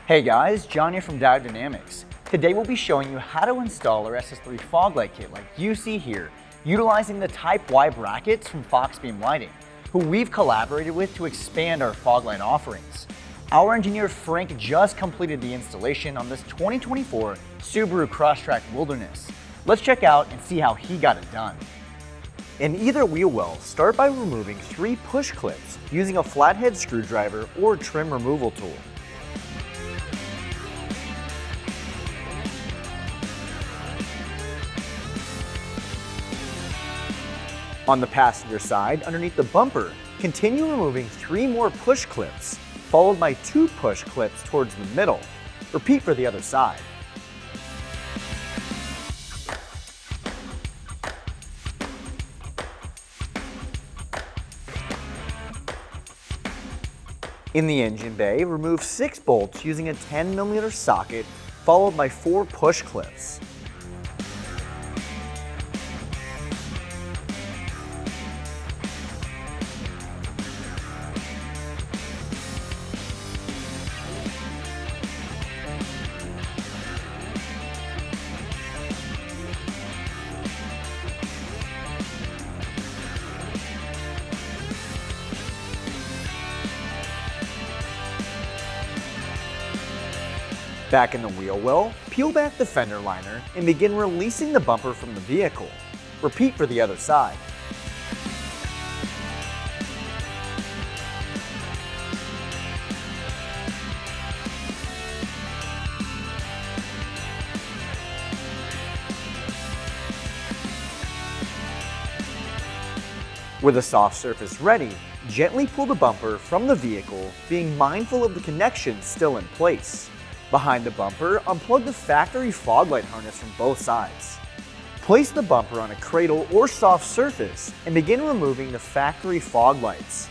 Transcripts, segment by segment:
Hey guys, John here from Diode. Today we'll be showing you how to install our SS3 Fog Light Kit like you see here, utilizing the Type Y brackets from Foxbeam Lighting, who we've collaborated with to expand our fog light offerings. Our engineer Frank just completed the installation on this 2024 Subaru Crosstrek Wilderness. Let's check out and see how he got it done. In either wheel well, start by removing 3 push clips using a flathead screwdriver or trim removal tool. On the passenger side, underneath the bumper, continue removing 3 more push clips, followed by 2 push clips towards the middle. Repeat for the other side. In the engine bay, remove 6 bolts using a 10mm socket, followed by 4 push clips. Back in the wheel well, peel back the fender liner and begin releasing the bumper from the vehicle. Repeat for the other side. With a soft surface ready, gently pull the bumper from the vehicle, being mindful of the connections still in place. Behind the bumper, unplug the factory fog light harness from both sides. Place the bumper on a cradle or soft surface and begin removing the factory fog lights.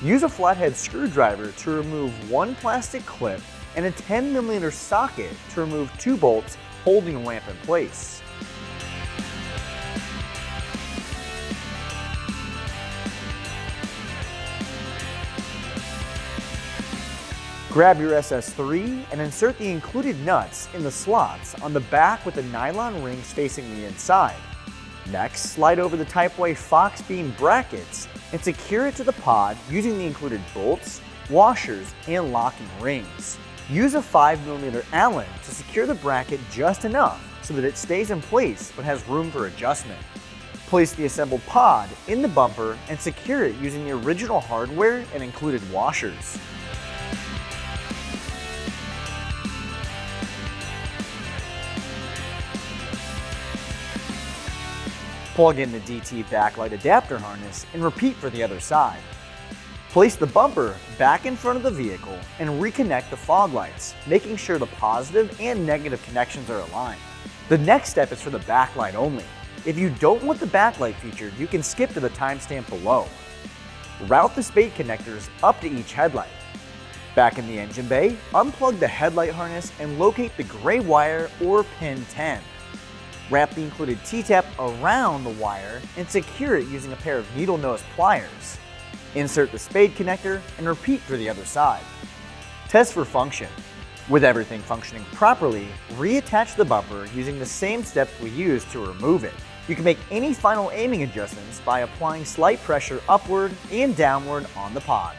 Use a flathead screwdriver to remove 1 plastic clip and a 10mm socket to remove 2 bolts holding the lamp in place. Grab your SS3 and insert the included nuts in the slots on the back with the nylon rings facing the inside. Next, slide over the Type Y Foxbeam brackets and secure it to the pod using the included bolts, washers, and locking rings. Use a 5mm Allen to secure the bracket just enough so that it stays in place but has room for adjustment. Place the assembled pod in the bumper and secure it using the original hardware and included washers. Plug in the DT backlight adapter harness and repeat for the other side. Place the bumper back in front of the vehicle and reconnect the fog lights, making sure the positive and negative connections are aligned. The next step is for the backlight only. If you don't want the backlight featured, you can skip to the timestamp below. Route the spade connectors up to each headlight. Back in the engine bay, unplug the headlight harness and locate the gray wire or pin 10. Wrap the included T-tap around the wire and secure it using a pair of needle nose pliers. Insert the spade connector and repeat for the other side. Test for function. With everything functioning properly, reattach the bumper using the same steps we used to remove it. You can make any final aiming adjustments by applying slight pressure upward and downward on the pod.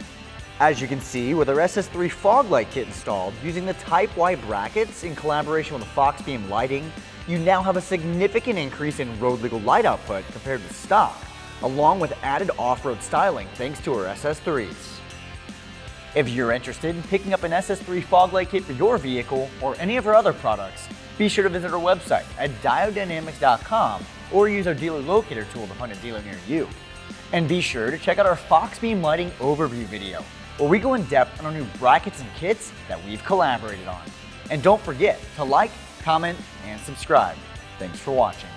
As you can see, with our SS3 Fog Light Kit installed using the Type Y brackets in collaboration with Foxbeam Lighting, you now have a significant increase in road legal light output compared to stock, along with added off-road styling thanks to our SS3s. If you're interested in picking up an SS3 Fog Light Kit for your vehicle or any of our other products, be sure to visit our website at diodedynamics.com or use our dealer locator tool to find a dealer near you. And be sure to check out our Foxbeam Lighting overview video, where we go in depth on our new brackets and kits that we've collaborated on. And don't forget to like, comment, and subscribe. Thanks for watching.